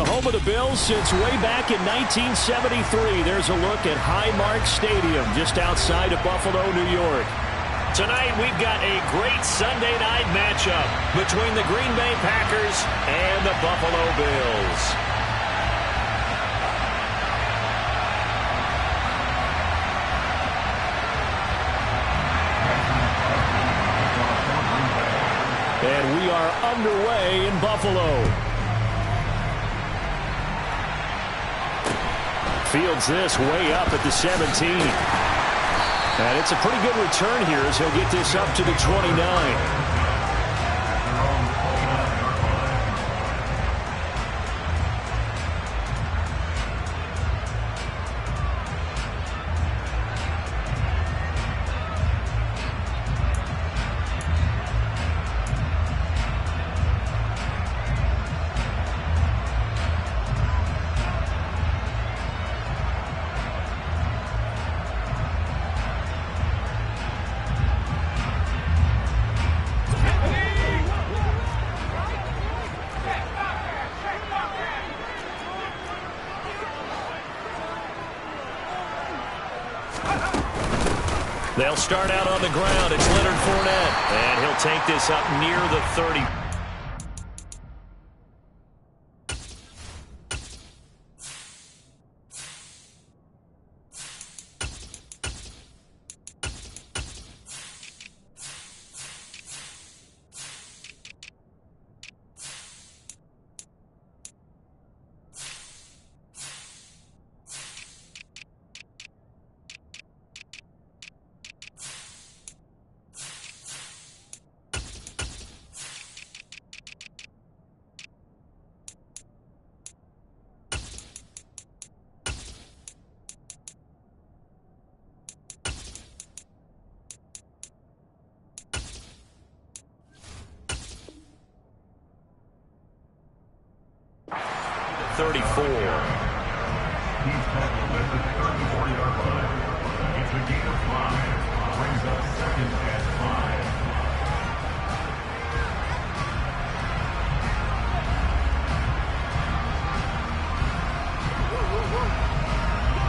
the home of the Bills since way back in 1973. There's a look at Highmark Stadium just outside of Buffalo, New York. Tonight we've got a great Sunday night matchup between the Green Bay Packers and the Buffalo Bills. And we are underway in Buffalo. Fields this way up at the 17. And it's a pretty good return here as he'll get this up to the 29. They'll start out on the ground. It's Leonard Fournette, and he'll take this up near the 30.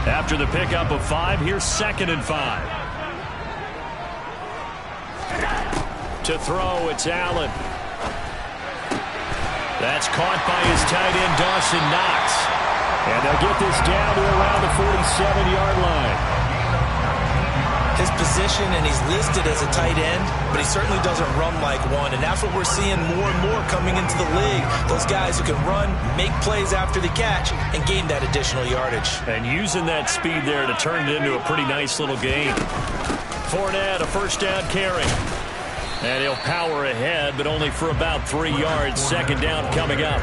After the pickup of 5, here's 2nd and 5. To throw, it's Allen. That's caught by his tight end, Dawson Knox. And they'll get this down to around the 47-yard line. His position, and he's listed as a tight end, but he certainly doesn't run like one, and that's what we're seeing more and more coming into the league. Those guys who can run, make plays after the catch, and gain that additional yardage. And using that speed there to turn it into a pretty nice little game. Fournette, a first down carry. And he'll power ahead, but only for about 3 yards. 2nd down coming up.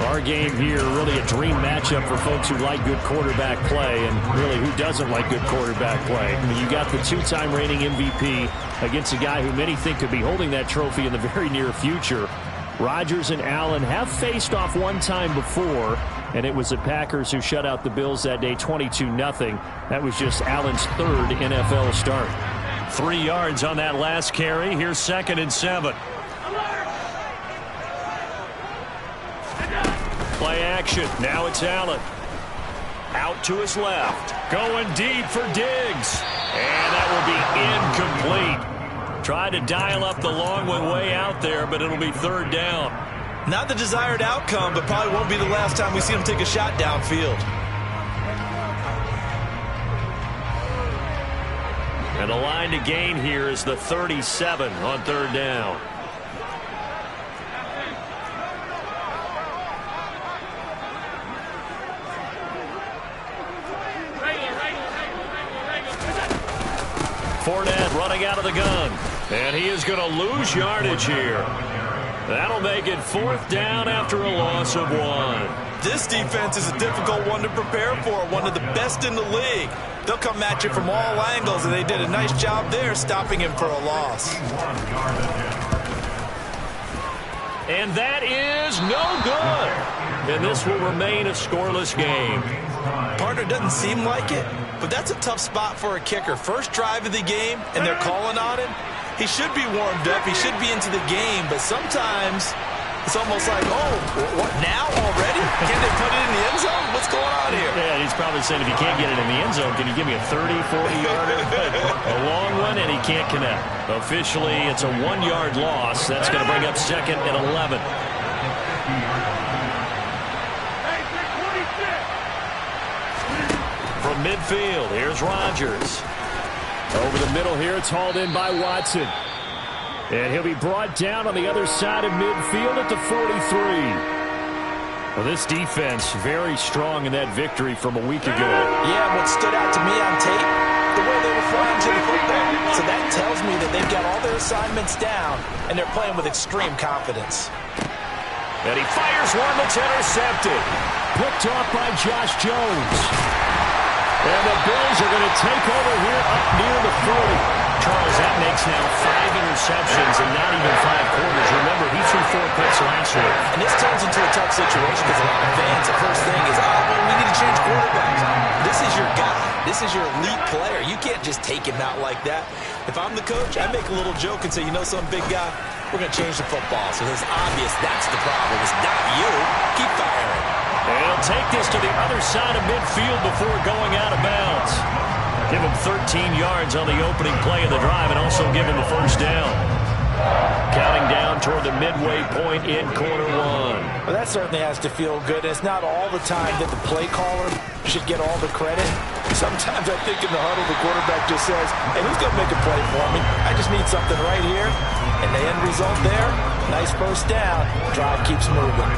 Our game here, really a dream matchup for folks who like good quarterback play, and really who doesn't like good quarterback play. I mean, you got the 2-time reigning MVP against a guy who many think could be holding that trophy in the very near future. Rodgers and Allen have faced off one time before, and it was the Packers who shut out the Bills that day 22-0. That was just Allen's 3rd NFL start. 3 yards on that last carry. Here's 2nd and 7. Play action. Now it's Allen. Out to his left. Going deep for Diggs. And that will be incomplete. Tried to dial up the long one way out there, but it'll be 3rd down. Not the desired outcome, but probably won't be the last time we see him take a shot downfield. And the line to gain here is the 37 on 3rd down. Fournette running out of the gun. And he is going to lose yardage here. That'll make it 4th down after a loss of 1. This defense is a difficult one to prepare for, one of the best in the league. They'll come at you from all angles, and they did a nice job there stopping him for a loss. And that is no good. And this will remain a scoreless game. Partner, doesn't seem like it, but that's a tough spot for a kicker. First drive of the game, and they're calling on him. He should be warmed up. He should be into the game, but sometimes It's almost like, oh, what now already? Can they put it in the end zone? What's going on here? Yeah, he's probably saying, if you can't get it in the end zone, can you give me a 30, 40-yarder? A long one, and he can't connect. Officially, it's a 1-yard loss. That's going to bring up 2nd and 11. From midfield, here's Rodgers. Over the middle here, it's hauled in by Watson. And he'll be brought down on the other side of midfield at the 43. Well, this defense very strong in that victory from a week ago. Yeah, what stood out to me on tape, the way they were flying to the football. So that tells me that they've got all their assignments down, and they're playing with extreme confidence. And he fires one that's intercepted. Picked off by Josh Jones. And the Bills are going to take over here up near the 40. Charles, that makes now 5 interceptions in not even 5 quarters. Remember, he threw 4 picks last week. And this turns into a tough situation because a lot of fans, the first thing is, oh, well, we need to change quarterbacks. This is your guy. This is your elite player. You can't just take him out like that. If I'm the coach, I make a little joke and say, you know, some big guy, we're going to change the football. So it's obvious that's the problem. It's not you. Keep firing. And he'll take this to the other side of midfield before going out of bounds. Give him 13 yards on the opening play of the drive and also give him a first down. Counting down toward the midway point in quarter 1. Well, that certainly has to feel good. It's not all the time that the play caller should get all the credit. Sometimes I think in the huddle the quarterback just says, hey, who's going to make a play for me? I just need something right here. And the end result there, nice first down. Drive keeps moving.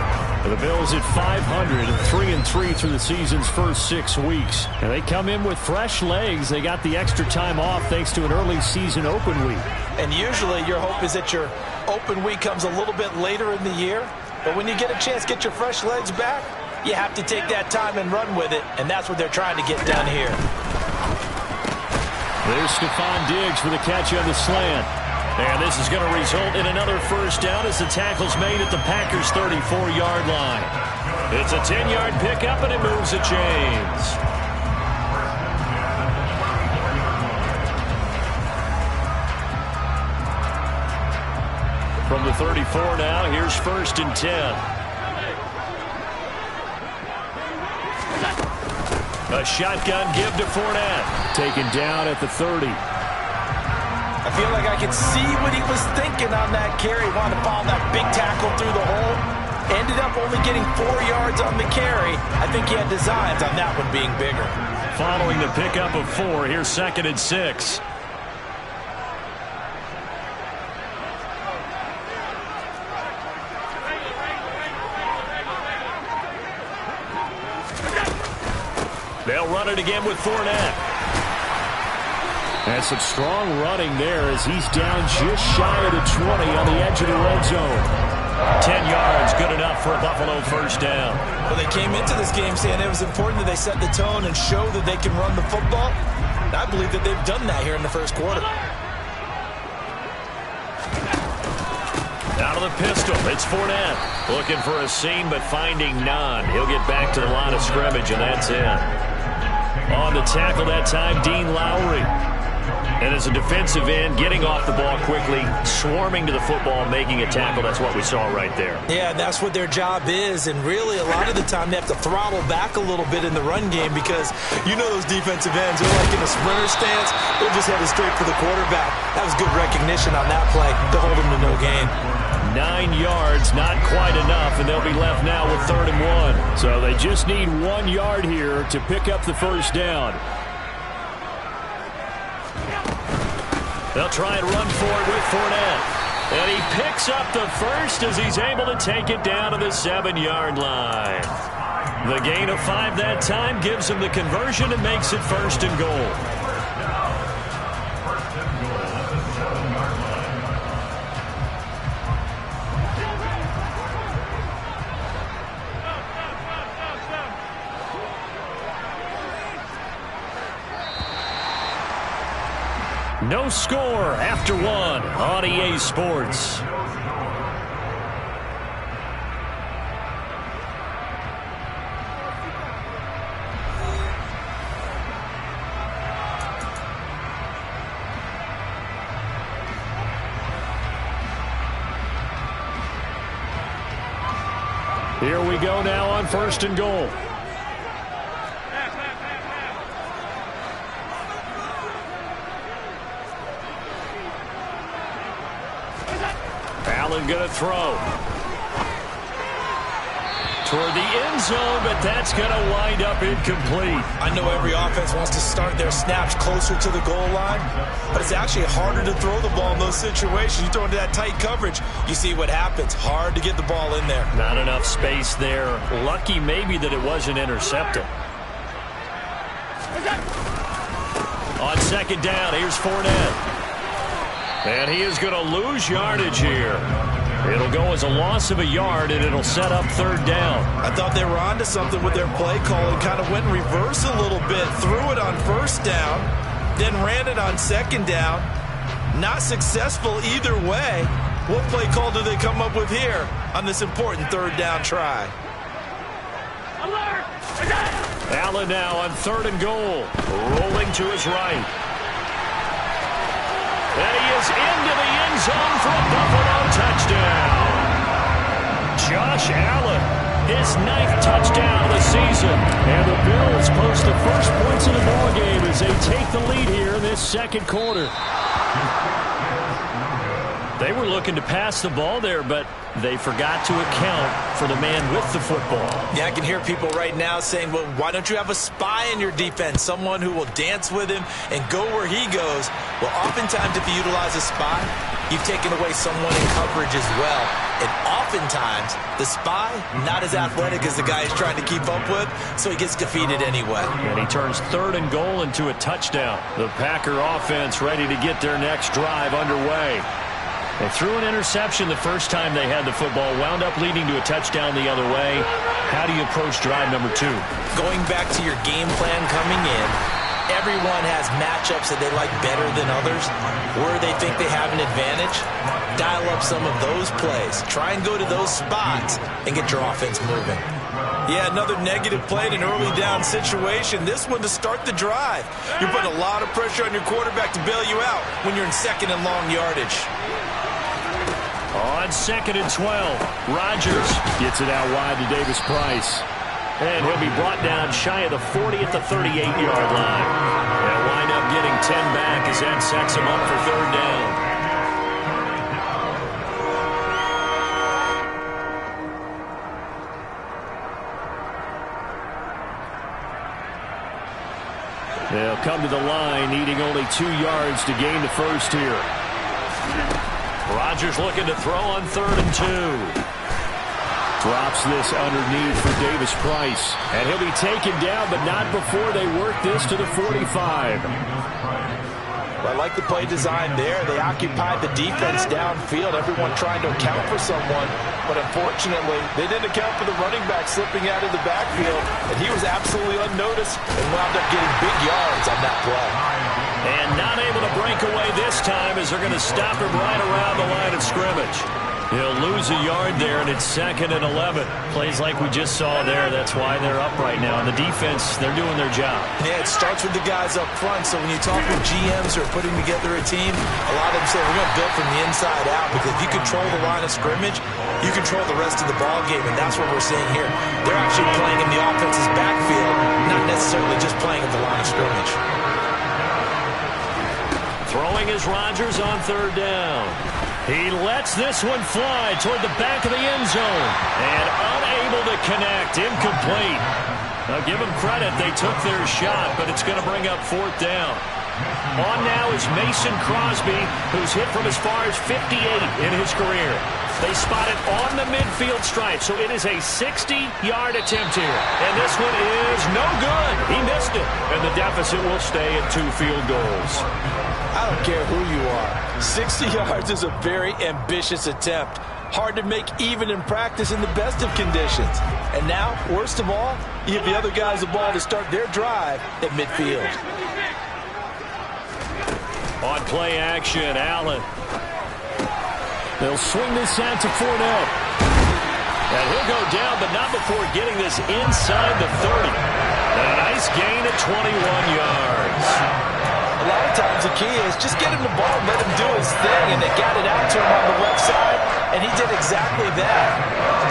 The Bills at 500, 3-3 through the season's first 6 weeks. And they come in with fresh legs. They got the extra time off thanks to an early season open week. And usually your hope is that your open week comes a little bit later in the year. But when you get a chance to get your fresh legs back, you have to take that time and run with it. And that's what they're trying to get done here. There's Stephon Diggs for the catch on the slant. And this is going to result in another first down as the tackle's made at the Packers' 34-yard line. It's a 10-yard pickup, and it moves the chains. From the 34 now, here's 1st and 10. A shotgun give to Fournette. Taken down at the 30. I feel like I could see what he was thinking on that carry. Wanted to follow that big tackle through the hole. Ended up only getting 4 yards on the carry. I think he had designs on that one being bigger. Following the pickup of 4, here's 2nd and 6. They'll run it again with Fournette. And some strong running there as he's down just shy of the 20 on the edge of the red zone. 10 yards, good enough for a Buffalo first down. Well, they came into this game saying it was important that they set the tone and show that they can run the football. And I believe that they've done that here in the first quarter. Out of the pistol, it's Fournette. Looking for a seam, but finding none. He'll get back to the line of scrimmage, and that's it. On the tackle that time, Dean Lowry. And as a defensive end, getting off the ball quickly, swarming to the football, making a tackle. That's what we saw right there. Yeah, and that's what their job is. And really, a lot of the time, they have to throttle back a little bit in the run game because you know those defensive ends, they're like in a sprinter stance. They're just headed straight for the quarterback. That was good recognition on that play to hold him to no gain. 9 yards, not quite enough, and they'll be left now with 3rd and 1. So they just need 1 yard here to pick up the first down. They'll try and run for it with Fournette. And he picks up the first as he's able to take it down to the 7-yard line. The gain of 5 that time gives him the conversion and makes it 1st and goal. No score after 1 on EA Sports. Here we go now on 1st and goal. Allen going to throw. Toward the end zone, but that's going to wind up incomplete. I know every offense wants to start their snaps closer to the goal line, but it's actually harder to throw the ball in those situations. You throw into that tight coverage, you see what happens. Hard to get the ball in there. Not enough space there. Lucky maybe that it wasn't intercepted. On 2nd down, here's Fournette. And he is going to lose yardage here. It'll go as a loss of a yard, and it'll set up 3rd down. I thought they were onto something with their play call and kind of went in reverse a little bit. Threw it on 1st down, then ran it on 2nd down. Not successful either way. What play call do they come up with here on this important 3rd down try? Allen now on 3rd and goal. Rolling to his right. And he is into the end zone for a Buffalo touchdown. Josh Allen, his 9th touchdown of the season. And the Bills post the first points of the ball game as they take the lead here in this 2nd quarter. They were looking to pass the ball there, but they forgot to account for the man with the football. Yeah, I can hear people right now saying, well, why don't you have a spy in your defense, someone who will dance with him and go where he goes? Well, oftentimes if you utilize a spy, you've taken away someone in coverage as well. And oftentimes, the spy, not as athletic as the guy he's trying to keep up with, so he gets defeated anyway. And he turns 3rd and goal into a touchdown. The Packer offense ready to get their next drive underway. They threw an interception the first time they had the football, wound up leading to a touchdown the other way. How do you approach drive number 2? Going back to your game plan coming in, everyone has matchups that they like better than others. Where they think they have an advantage, dial up some of those plays. Try and go to those spots and get your offense moving. Yeah, another negative play in an early down situation. This one to start the drive. You're putting a lot of pressure on your quarterback to bail you out when you're in 2nd and long yardage. On 2nd and 12, Rodgers gets it out wide to Davis Price. And he'll be brought down shy of the 40 at the 38-yard line. They'll wind up getting 10 back as that sets him up for 3rd down. They'll come to the line, needing only 2 yards to gain the first here. Rodgers looking to throw on 3rd and 2. Drops this underneath for Davis Price. And he'll be taken down, but not before they work this to the 45. I like the play design there. They occupied the defense downfield, everyone trying to account for someone. But unfortunately, they didn't account for the running back slipping out of the backfield, and he was absolutely unnoticed and wound up getting big yards on that play. And not able to break away this time as they're going to stop him right around the line of scrimmage. He'll lose a yard there, and it's 2nd and 11. Plays like we just saw there. That's why they're up right now. And the defense, they're doing their job. Yeah, it starts with the guys up front. So when you talk with GMs who are putting together a team, a lot of them say, we're going to build from the inside out. Because if you control the line of scrimmage, you control the rest of the ball game. And that's what we're seeing here. They're actually playing in the offense's backfield, not necessarily just playing at the line of scrimmage. Throwing is Rodgers on 3rd down. He lets this one fly toward the back of the end zone. And unable to connect. Incomplete. Now give them credit. They took their shot, but it's going to bring up 4th down. On now is Mason Crosby, who's hit from as far as 58 in his career. They spot it on the midfield stripe, so it is a 60-yard attempt here. And this one is no good. He missed it. And the deficit will stay at 2 field goals. I don't care who you are. 60 yards is a very ambitious attempt. Hard to make even in practice in the best of conditions. And now, worst of all, you give the other guys the ball to start their drive at midfield. On play action, Allen. They'll swing this out to Fournette. And he'll go down, but not before getting this inside the 30. And a nice gain of 21 yards. A lot of times the key is just get him the ball and let him do his thing, and they got it out to him on the left side. and he did exactly that.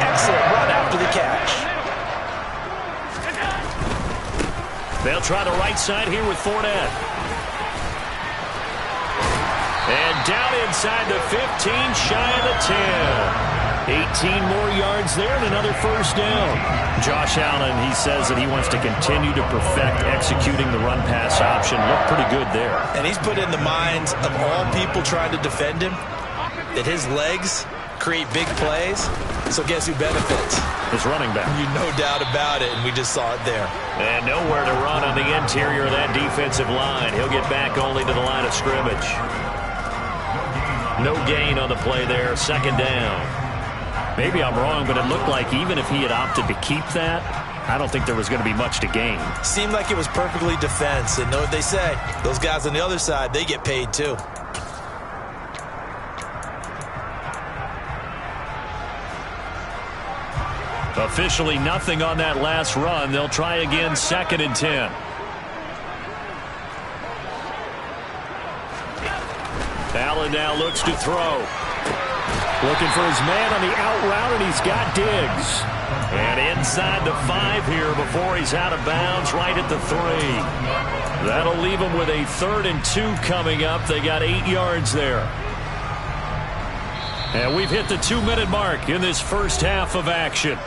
Excellent run after the catch. They'll try the right side here with Fournette. And down inside the 15, shy of the 10. 18 more yards there and another first down. Josh Allen, he says that he wants to continue to perfect executing the run-pass option. Looked pretty good there. And he's put in the minds of all people trying to defend him that his legs create big plays. So guess who benefits? His running back. You no doubt about it, and we just saw it there. And nowhere to run on the interior of that defensive line. He'll get back only to the line of scrimmage. No gain on the play there. Second down. Maybe I'm wrong, but it looked like even if he had opted to keep that, I don't think there was going to be much to gain. Seemed like it was perfectly defense. And know what they say? Those guys on the other side, they get paid too. Officially nothing on that last run. They'll try again, 2nd and 10. Allen now looks to throw. Looking for his man on the out route, and he's got Diggs. And inside the 5 here before he's out of bounds, right at the 3. That'll leave him with a 3rd and 2 coming up. They got 8 yards there. And we've hit the 2-minute mark in this first half of action.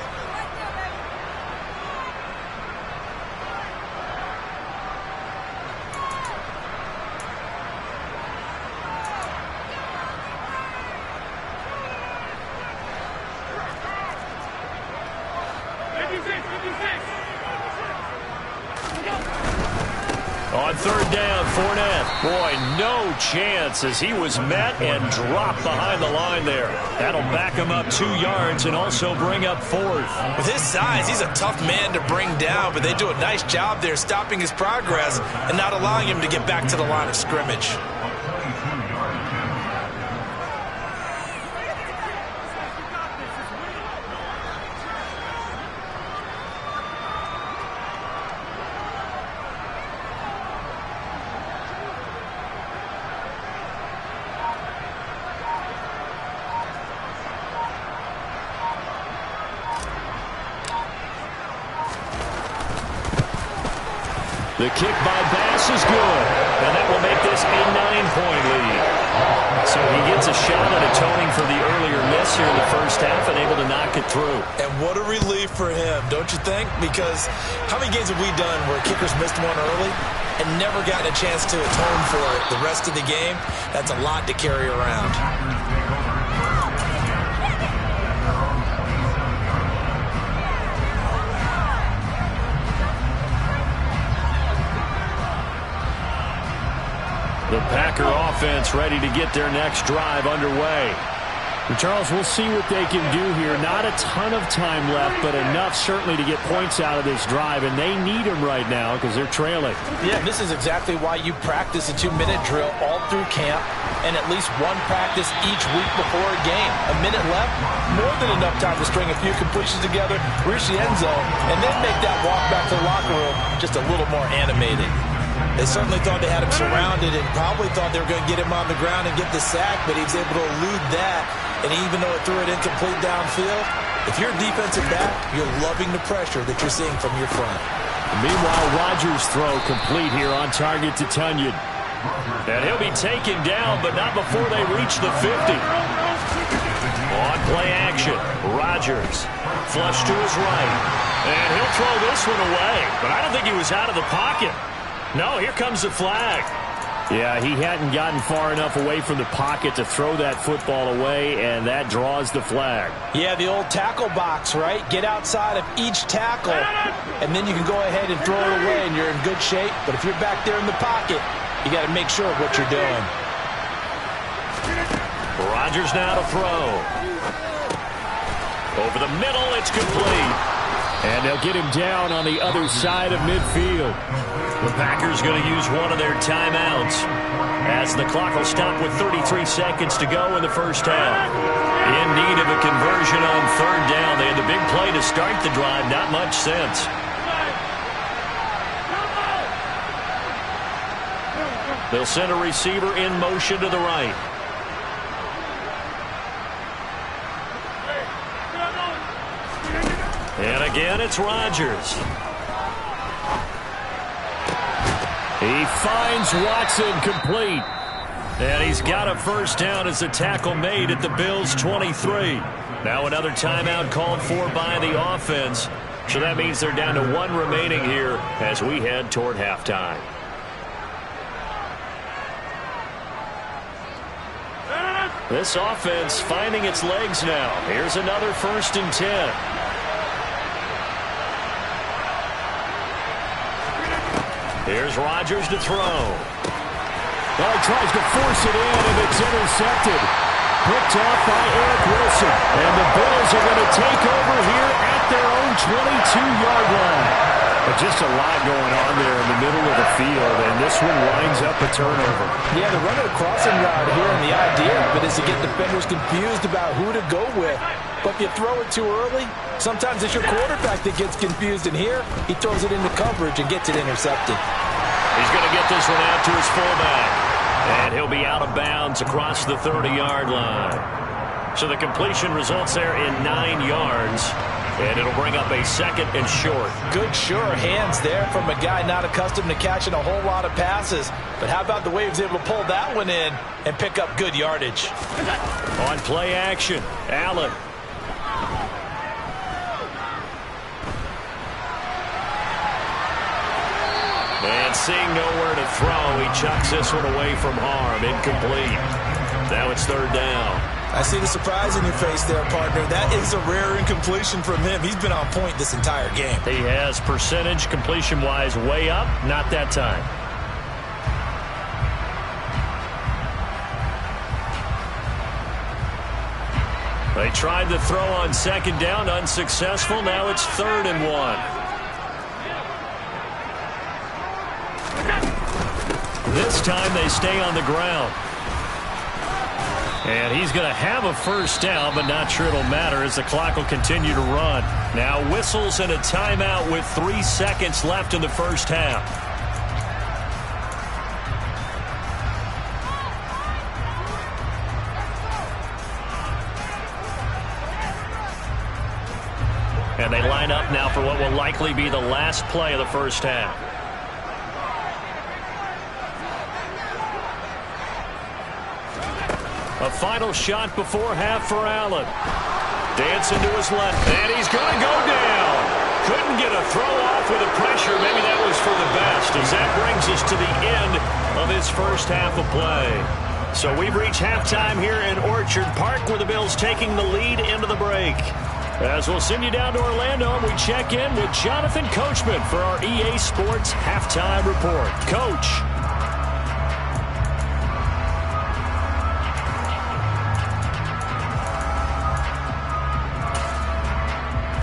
On 3rd down, Fournette. Boy, no chance as he was met and dropped behind the line there. That'll back him up 2 yards and also bring up 4th. With his size, he's a tough man to bring down, but they do a nice job there stopping his progress and not allowing him to get back to the line of scrimmage. The kick by Bass is good, and that will make this a 9-point lead. So he gets a shot at atoning for the earlier miss here in the first half and able to knock it through. And what a relief for him, don't you think? Because how many games have we done where kickers missed one early and never gotten a chance to atone for it the rest of the game? That's a lot to carry around. The Packer offense ready to get their next drive underway. And Charles, we'll see what they can do here. Not a ton of time left, but enough certainly to get points out of this drive, and they need them right now because they're trailing. Yeah, this is exactly why you practice a 2-minute drill all through camp and at least one practice each week before a game. A minute left, more than enough time to string a few completions together, reach the end zone, and then make that walk back to the locker room just a little more animated. They certainly thought they had him surrounded and probably thought they were going to get him on the ground and get the sack, but he was able to elude that. And even though it threw it incomplete downfield, if you're a defensive back, you're loving the pressure that you're seeing from your front. Meanwhile, Rodgers' throw complete here on target to Tunyon. And he'll be taken down, but not before they reach the 50. On play action, Rodgers flush to his right. And he'll throw this one away, but I don't think he was out of the pocket. No, here comes the flag. Yeah, he hadn't gotten far enough away from the pocket to throw that football away, and that draws the flag. Yeah, the old tackle box, right? Get outside of each tackle, and then you can go ahead and throw it away, and you're in good shape. But if you're back there in the pocket, you got to make sure of what you're doing. Rodgers now to throw. Over the middle, it's complete. And they'll get him down on the other side of midfield. The Packers going to use one of their timeouts as the clock will stop with 33 seconds to go in the first half. In need of a conversion on 3rd down. They had the big play to start the drive. Not much sense. They'll send a receiver in motion to the right. And again, it's Rodgers. He finds Watson complete. And he's got a first down as the tackle made at the Bills' 23. Now another timeout called for by the offense. So that means they're down to one remaining here as we head toward halftime. This offense finding its legs now. Here's another 1st and 10. Here's Rodgers to throw. Well, he tries to force it in, and it's intercepted. Picked off by Eric Wilson. And the Bills are going to take over here at their own 22-yard line. But just a lot going on there in the middle of the field, and this one winds up a turnover. Yeah, they're running a crossing route here, and the idea of it is to get defenders confused about who to go with. But if you throw it too early, sometimes it's your quarterback that gets confused, and here he throws it into coverage and gets it intercepted. He's going to get this one out to his fullback, and he'll be out of bounds across the 30-yard line. So the completion results there in 9 yards. And it'll bring up a 2nd and short. Good, sure hands there from a guy not accustomed to catching a whole lot of passes. But how about the way he was able to pull that one in and pick up good yardage? On play action, Allen. And seeing nowhere to throw, he chucks this one away from harm. Incomplete. Now it's 3rd down. I see the surprise in your face there, partner. That is a rare incompletion from him. He's been on point this entire game. He has percentage completion-wise way up. Not that time. They tried the throw on 2nd down. Unsuccessful. Now it's 3rd and 1. This time they stay on the ground. And he's going to have a first down, but not sure it'll matter as the clock will continue to run. Now whistles and a timeout with 3 seconds left in the first half. And they line up now for what will likely be the last play of the first half. A final shot before half for Allen. Dancing to his left, and he's going to go down. Couldn't get a throw off with the pressure. Maybe that was for the best, as that brings us to the end of this first half of play. So we've reached halftime here in Orchard Park, where the Bills taking the lead into the break. As we'll send you down to Orlando, and we check in with Jonathan Coachman for our EA Sports Halftime Report. Coach.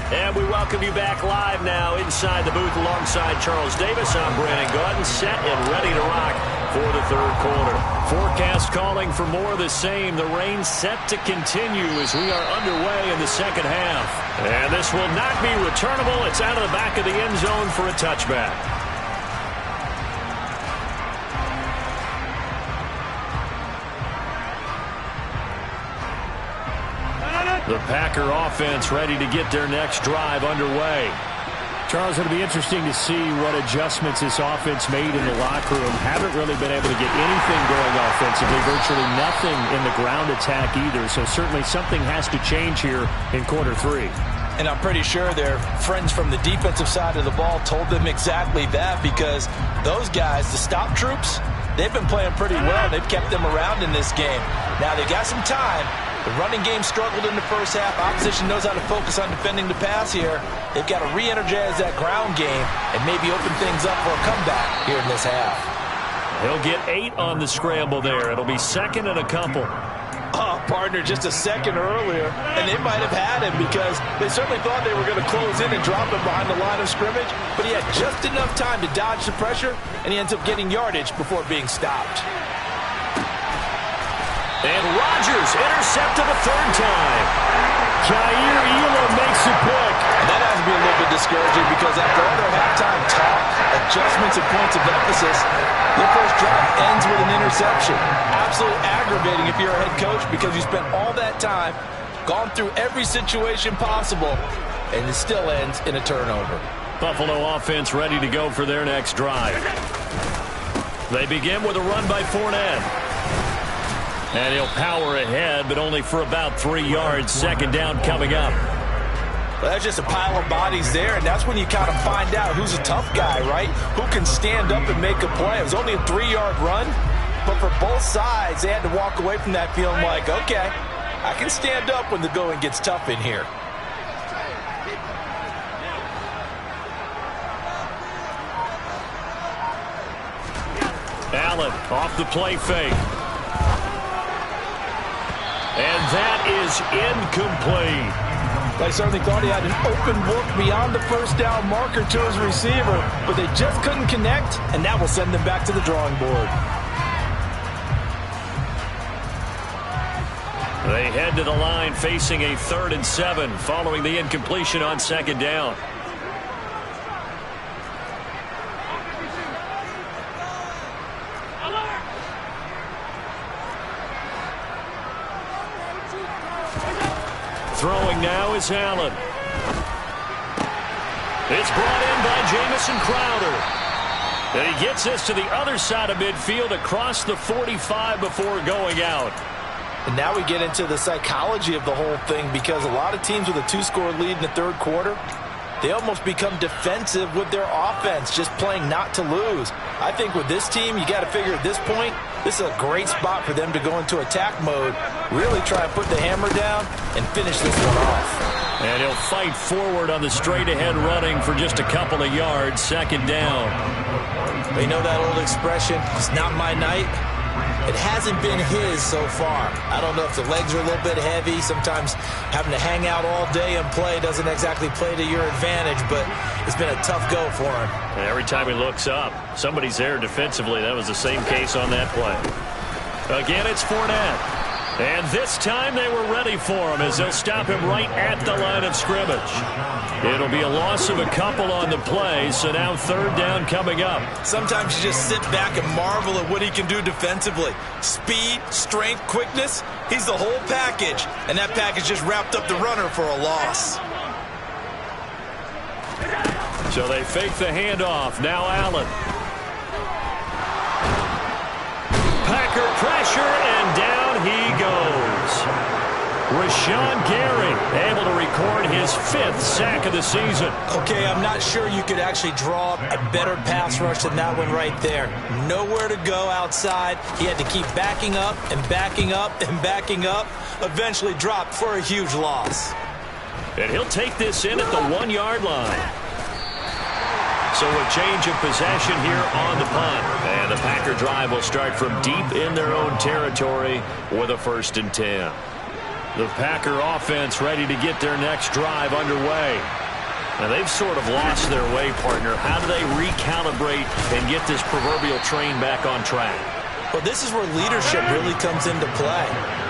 And we welcome you back live now inside the booth alongside Charles Davis. I'm Brandon Gaudin, set and ready to rock for the 3rd quarter. Forecast calling for more of the same. The rain set to continue as we are underway in the 2nd half. And this will not be returnable. It's out of the back of the end zone for a touchback. The Packer offense ready to get their next drive underway. Charles, it'll be interesting to see what adjustments this offense made in the locker room. Haven't really been able to get anything going offensively, virtually nothing in the ground attack either. So certainly something has to change here in quarter 3. And I'm pretty sure their friends from the defensive side of the ball told them exactly that, because those guys, the stop troops, they've been playing pretty well. They've kept them around in this game. Now they got some time. The running game struggled in the first half. Opposition knows how to focus on defending the pass here. They've got to re-energize that ground game and maybe open things up for a comeback here in this half. He'll get 8 on the scramble there. It'll be 2nd and a couple. Oh, partner, just a second earlier, and they might have had him, because they certainly thought they were going to close in and drop him behind the line of scrimmage, but he had just enough time to dodge the pressure, and he ends up getting yardage before being stopped. And Rodgers intercepted a 3rd time. Jair Elam makes a pick. And that has to be a little bit discouraging, because after all their halftime talk, adjustments, and points of emphasis, their first drive ends with an interception. Absolutely aggravating if you're a head coach, because you spent all that time, gone through every situation possible, and it still ends in a turnover. Buffalo offense ready to go for their next drive. They begin with a run by Fournette. And he'll power ahead, but only for about 3 yards. Second down coming up. Well, that's just a pile of bodies there, and that's when you kind of find out who's a tough guy, right? Who can stand up and make a play. It was only a 3-yard run, but for both sides, they had to walk away from that feeling like, okay, I can stand up when the going gets tough in here. Allen off the play fake. And that is incomplete. They certainly thought he had an open look beyond the first down marker to his receiver, but they just couldn't connect, and that will send them back to the drawing board. They head to the line facing a 3rd and 7 following the incompletion on second down. Throwing now is Allen. It's brought in by Jamison Crowder. And he gets this to the other side of midfield across the 45 before going out. And now we get into the psychology of the whole thing, because a lot of teams with a 2-score lead in the third quarter, they almost become defensive with their offense, just playing not to lose. I think with this team, you got to figure at this point, this is a great spot for them to go into attack mode, really try and put the hammer down and finish this one off. And he'll fight forward on the straight-ahead running for just a couple of yards, second down. You know that old expression, it's not my night? It hasn't been his so far. I don't know if the legs are a little bit heavy. Sometimes having to hang out all day and play doesn't exactly play to your advantage, but it's been a tough go for him. And every time he looks up, somebody's there defensively. That was the same case on that play. Again, it's Fournette. And this time they were ready for him as they'll stop him right at the line of scrimmage. It'll be a loss of a couple on the play, so now third down coming up. Sometimes you just sit back and marvel at what he can do defensively. Speed, strength, quickness, he's the whole package. And that package just wrapped up the runner for a loss. So they fake the handoff. Now Allen. Packer pressure, and down he goes. Rashawn Gary able to record his 5th sack of the season. Okay, I'm not sure you could actually draw up a better pass rush than that one right there. Nowhere to go outside. He had to keep backing up and backing up and backing up. Eventually dropped for a huge loss. And he'll take this in at the 1-yard line. So a change of possession here on the punt. And the Packer drive will start from deep in their own territory with a 1st and 10. The Packer offense ready to get their next drive underway. Now they've sort of lost their way, partner. How do they recalibrate and get this proverbial train back on track? Well, this is where leadership really comes into play.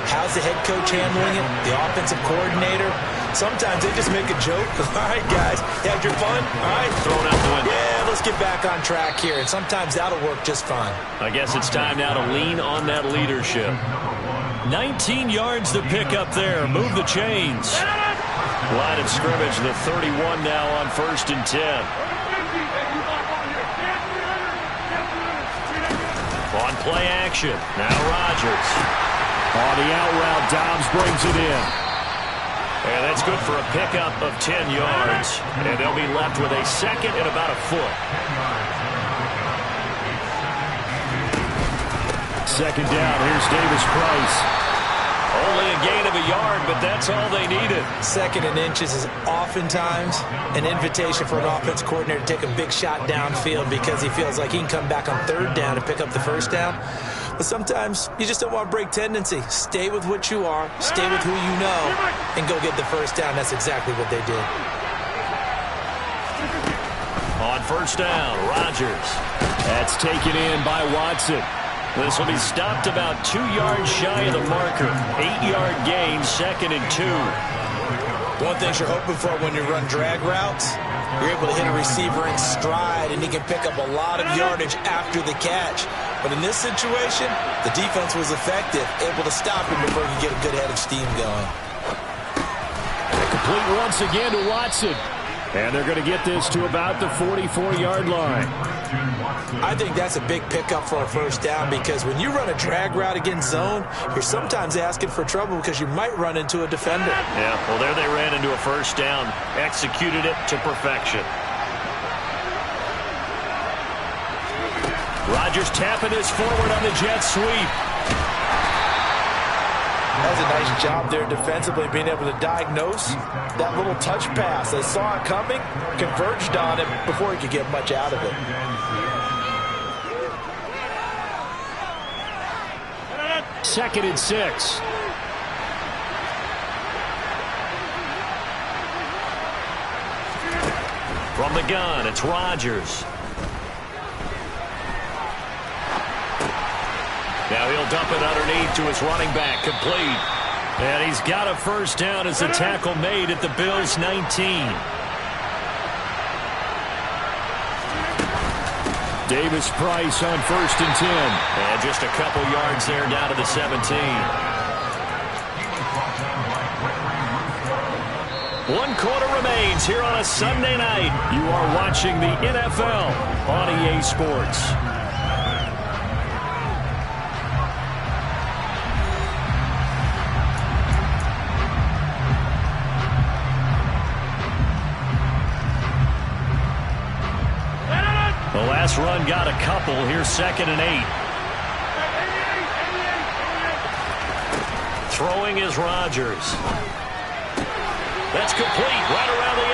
How's the head coach handling it? The offensive coordinator? Sometimes they just make a joke. All right, guys, you had your fun? All right. Thrown out the window. Yeah, let's get back on track here. And sometimes that'll work just fine. I guess it's time now to lean on that leadership. 19 yards to pick up there. Move the chains. Line of scrimmage, the 31 now on 1st and 10. On play action. Now Rodgers. On the out route, Dobbs brings it in. And that's good for a pickup of 10 yards. And they'll be left with a 2nd and about a foot. 2nd down. Here's Davis Price. Only a gain of a yard, but that's all they needed. 2nd and inches is oftentimes an invitation for an offense coordinator to take a big shot downfield because he feels like he can come back on 3rd down and pick up the 1st down. But sometimes you just don't want to break tendency. Stay with what you are, stay with who you know, and go get the 1st down. That's exactly what they did. On 1st down, Rodgers. That's taken in by Watson. This will be stopped about 2 yards shy of the marker. 8-yard gain, 2nd and 2. One thing you're hoping for when you run drag routes, you're able to hit a receiver in stride, and he can pick up a lot of yardage after the catch. But in this situation, the defense was effective, able to stop him before he could get a good head of steam going. Complete once again to Watson. And they're going to get this to about the 44-yard line. I think that's a big pickup for a first down because when you run a drag route against zone, you're sometimes asking for trouble because you might run into a defender. Yeah, well, there they ran into a first down. Executed it to perfection. Rodgers tapping this forward on the jet sweep. That's a nice job there defensively, being able to diagnose that little touch pass. They saw it coming, converged on it before he could get much out of it. Second and 6. From the gun, it's Rodgers. Now he'll dump it underneath to his running back, complete. And he's got a first down as the tackle made at the Bills' 19. Davis-Price on 1st and 10. And just a couple yards there down to the 17. 1 quarter remains here on a Sunday night. You are watching the NFL on EA Sports. The last run got a couple. Here's 2nd and 8. Throwing is Rodgers. That's complete right around the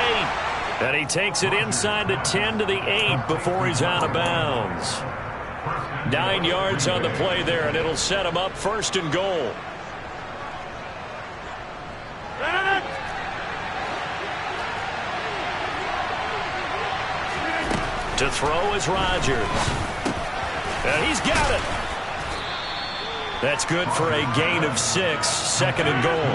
8. And he takes it inside the 10 to the 8 before he's out of bounds. 9 yards on the play there, and it'll set him up 1st and goal. To throw is Rodgers. And he's got it. That's good for a gain of 6. 2nd and goal.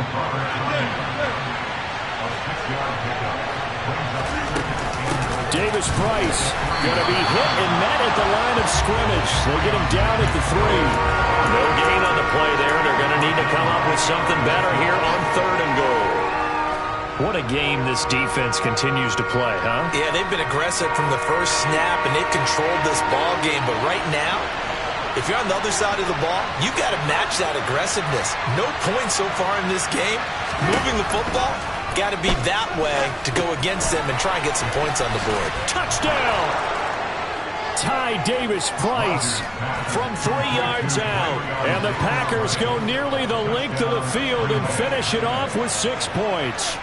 Davis-Price going to be hit and met at the line of scrimmage. They get him down at the 3. No gain on the play there. They're going to need to come up with something better here on 3rd and goal. What a game this defense continues to play, huh? Yeah, they've been aggressive from the first snap, and they've controlled this ball game. But right now, if you're on the other side of the ball, you got to match that aggressiveness. No points so far in this game. Moving the football, got to be that way to go against them and try and get some points on the board. Touchdown! Ty Davis-Price from 3 yards out. And the Packers go nearly the length of the field and finish it off with 6 points.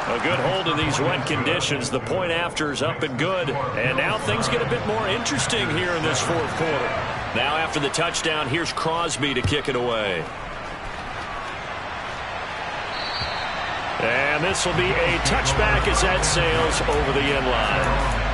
A good hold in these wet conditions. The point after is up and good. And now things get a bit more interesting here in this 4th quarter. Now after the touchdown, here's Crosby to kick it away. And this will be a touchback as that sails over the end line.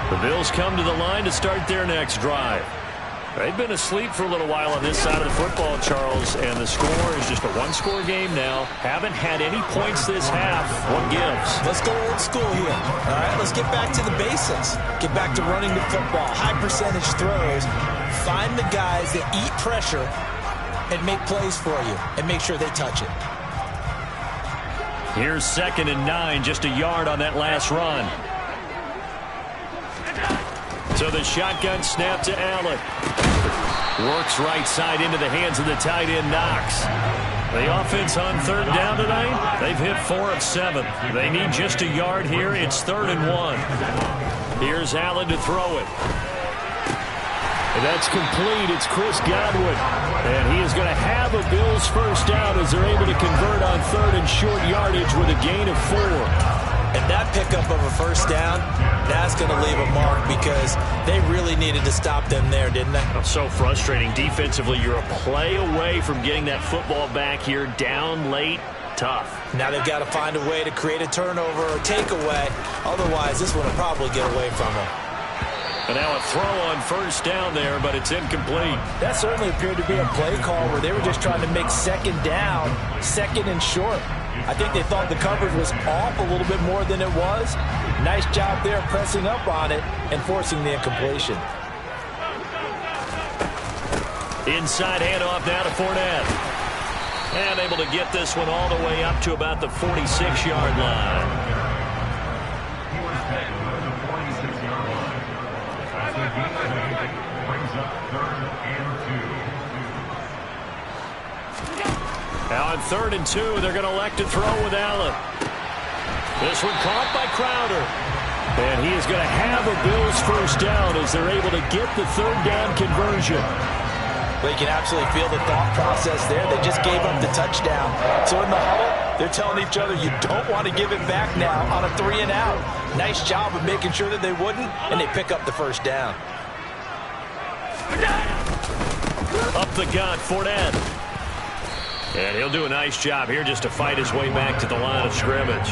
The Bills come to the line to start their next drive. They've been asleep for a little while on this side of the football, Charles, and the score is just a one-score game now. Haven't had any points this half. What gives? Let's go old school here. All right, let's get back to the basics. Get back to running the football, high percentage throws. Find the guys that eat pressure and make plays for you and make sure they touch it. Here's 2nd and 9, just a yard on that last run. So the shotgun snap to Allen. Works right side into the hands of the tight end, Knox. The offense on 3rd down tonight, they've hit 4 of 7. They need just a yard here. It's 3rd and 1. Here's Allen to throw it. And that's complete. It's Chris Godwin. And he is going to have a Bills first down as they're able to convert on 3rd and short yardage with a gain of 4. And that pickup of a first down, that's going to leave a mark because they really needed to stop them there, didn't they? So frustrating. Defensively, you're a play away from getting that football back here, down late. Tough. Now they've got to find a way to create a turnover or takeaway. Otherwise, this one will probably get away from them. And now a throw on first down there, but it's incomplete. That certainly appeared to be a play call where they were just trying to make second down, second and short. I think they thought the coverage was off a little bit more than it was. Nice job there pressing up on it and forcing the incompletion. Inside handoff now to Fournette. And able to get this one all the way up to about the 46-yard line. Now on 3rd and 2, they're going to elect to throw with Allen. This one caught by Crowder. And he is going to have a Bills first down as they're able to get the 3rd down conversion. But you can absolutely feel the thought process there. They just gave up the touchdown. So in the huddle, they're telling each other, you don't want to give it back now on a 3 and out. Nice job of making sure that they wouldn't, and they pick up the first down. Up the gut, Fournette. And he'll do a nice job here just to fight his way back to the line of scrimmage.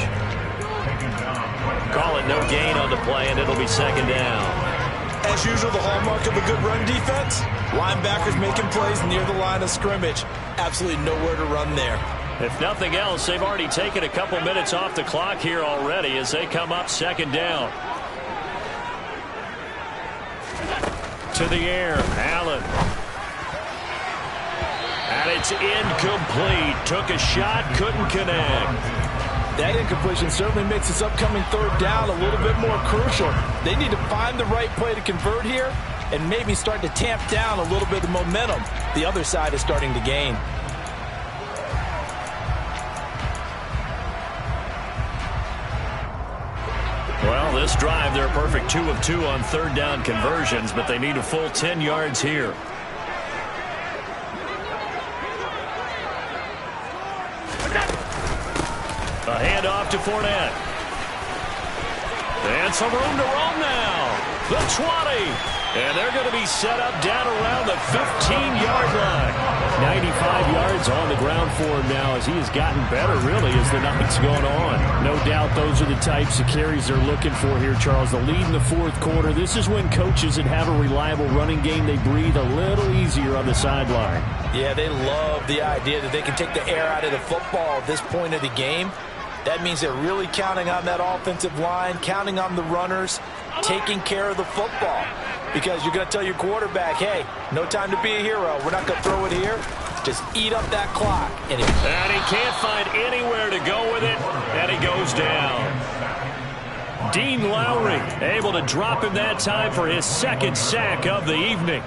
Call it no gain on the play, and it'll be 2nd down. As usual, the hallmark of a good run defense, linebackers making plays near the line of scrimmage. Absolutely nowhere to run there. If nothing else, they've already taken a couple minutes off the clock here already as they come up 2nd down. To the air, Allen. And it's incomplete. Took a shot, couldn't connect. That incompletion certainly makes this upcoming 3rd down a little bit more crucial. They need to find the right play to convert here and maybe start to tamp down a little bit of momentum the other side is starting to gain. Well, this drive, they're a perfect 2 of 2 on 3rd down conversions, but they need a full 10 yards here. A handoff to Fournette. And some room to roam now. The 20. And they're going to be set up down around the 15-yard line. 95 yards on the ground for him now as he has gotten better, really, as the night's gone on. No doubt those are the types of carries they're looking for here, Charles. The lead in the 4th quarter. This is when coaches that have a reliable running game, they breathe a little easier on the sideline. Yeah, they love the idea that they can take the air out of the football at this point of the game. That means they're really counting on that offensive line, counting on the runners, taking care of the football. Because you're going to tell your quarterback, hey, no time to be a hero. We're not going to throw it here. Just eat up that clock. And he can't find anywhere to go with it, and he goes down. Dean Lowry able to drop him that time for his 2nd sack of the evening.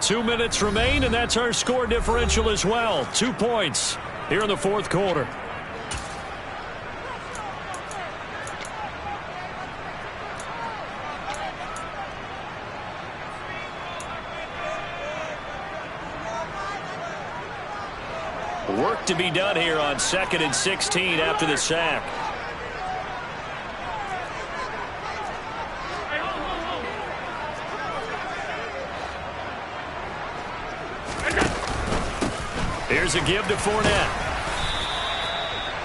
Two minutes remain, and that's our score differential as well. 2 points here in the 4th quarter. Work to be done here on 2nd and 16 after the sack. Here's a give to Fournette.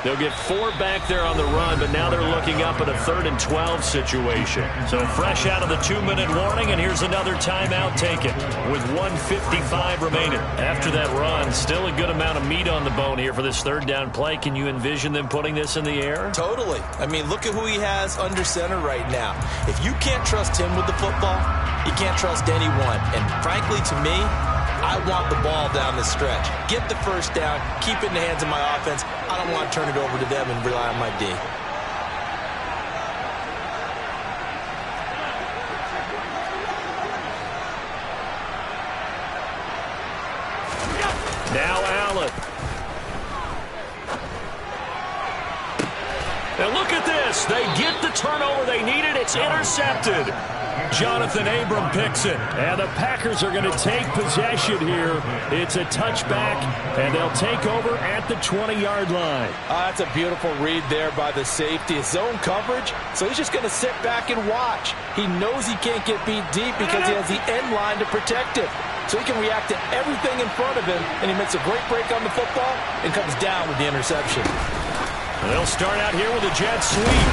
They'll get 4 back there on the run, but now they're looking up at a 3rd and 12 situation. So fresh out of the 2-minute warning, and here's another timeout taken with 1:55 remaining. After that run, still a good amount of meat on the bone here for this 3rd down play. Can you envision them putting this in the air? Totally. I mean, look at who he has under center right now. If you can't trust him with the football, you can't trust anyone. And frankly, to me, I want the ball down the stretch. Get the first down, keep it in the hands of my offense. I don't want to turn it over to them and rely on my D. Now Allen. And look at this. They get the turnover they needed. It's intercepted. Jonathan Abram picks it. And the Packers are going to take possession here. It's a touchback, and they'll take over at the 20-yard line. That's a beautiful read there by the safety. It's zone coverage, so he's just going to sit back and watch. He knows he can't get beat deep because he has the end line to protect it. So he can react to everything in front of him, and he makes a great break on the football and comes down with the interception. They'll start out here with a jet sweep.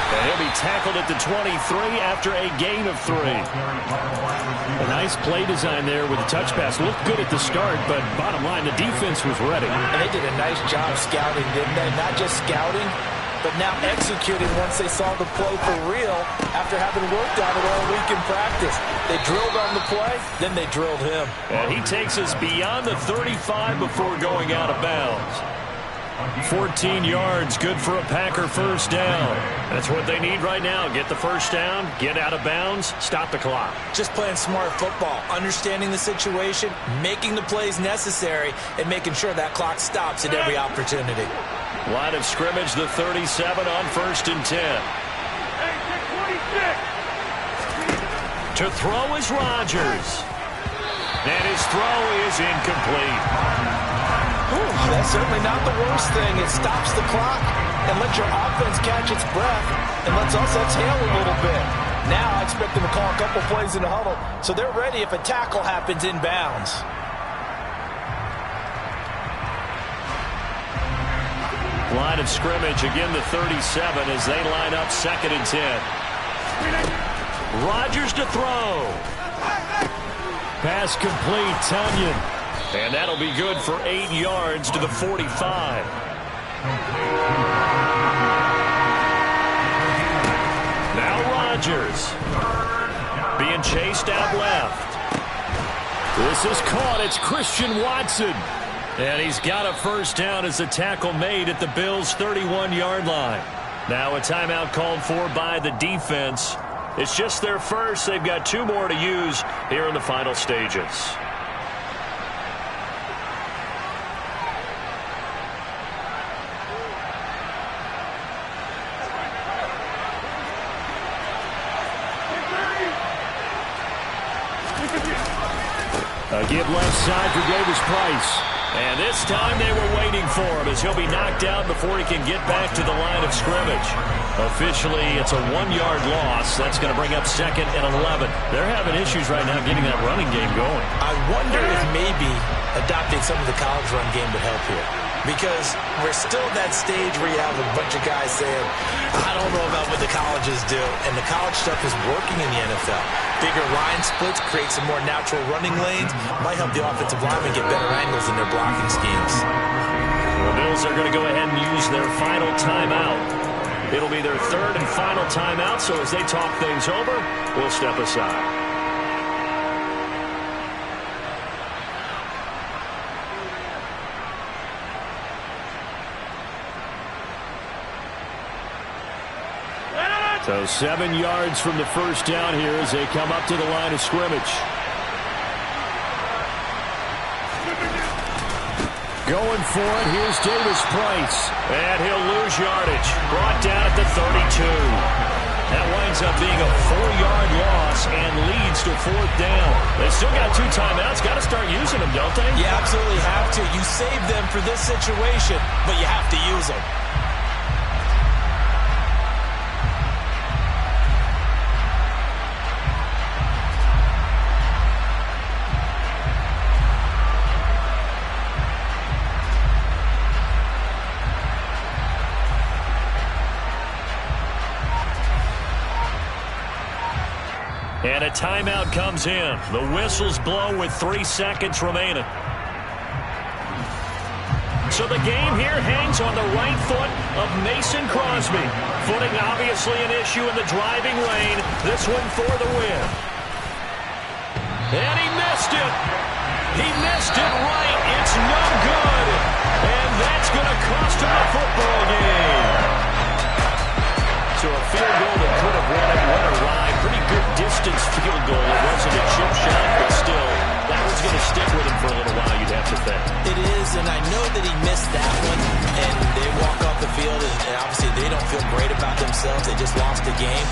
And he'll be tackled at the 23 after a gain of 3. A nice play design there with the touch pass. Looked good at the start, but bottom line, the defense was ready. And they did a nice job scouting, didn't they? Not just scouting, but now executing once they saw the play for real after having worked on it all week in practice. They drilled on the play, then they drilled him. And he takes us beyond the 35 before going out of bounds. 14 yards, good for a Packer first down. That's what they need right now. Get the first down, get out of bounds, stop the clock. Just playing smart football, understanding the situation, making the plays necessary, and making sure that clock stops at every opportunity. Line of scrimmage, the 37 on 1st and 10. To throw is Rodgers. And his throw is incomplete. That's certainly not the worst thing. It stops the clock and lets your offense catch its breath and lets us exhale a little bit. Now I expect them to call a couple plays in the huddle so they're ready if a tackle happens in bounds. Line of scrimmage, again the 37 as they line up 2nd and 10. Rodgers to throw. Pass complete, Tonyan. And that'll be good for 8 yards to the 45. Now Rodgers. Being chased out left. This is caught. It's Christian Watson. And he's got a first down as the tackle made at the Bills' 31-yard line. Now a timeout called for by the defense. It's just their first. They've got 2 more to use here in the final stages. A give left side for Davis Price. And this time they were waiting for him as he'll be knocked out before he can get back to the line of scrimmage. Officially, it's a 1-yard loss. That's going to bring up 2nd and 11. They're having issues right now getting that running game going. I wonder if maybe adopting some of the college run game would help here. Because we're still at that stage where you have a bunch of guys saying, I don't know about what the colleges do. And the college stuff is working in the NFL. Bigger line splits, create some more natural running lanes. Might help the offensive linemen get better angles in their blocking schemes. The Bills are going to go ahead and use their final timeout. It'll be their 3rd and final timeout, so as they talk things over, we'll step aside. So 7 yards from the first down here as they come up to the line of scrimmage. Going for it, here's Davis Price. And he'll lose yardage. Brought down at the 32. That winds up being a 4-yard loss and leads to 4th down. They still got 2 timeouts. Got to start using them, don't they? You absolutely have to. You save them for this situation, but you have to use them. And a timeout comes in. The whistles blow with 3 seconds remaining. So the game here hangs on the right foot of Mason Crosby. Footing obviously an issue in the driving lane. This one for the win. And he missed it. He missed it right. It's no good. And that's going to cost him a football game. So a field goal that could have won it went awry. Pretty good distance field goal. It wasn't a chip shot, but still, that was going to stick with him for a little while, you'd have to think. It is, and I know that he missed that one, and they walk off the field, and obviously they don't feel great about themselves. They just lost the game.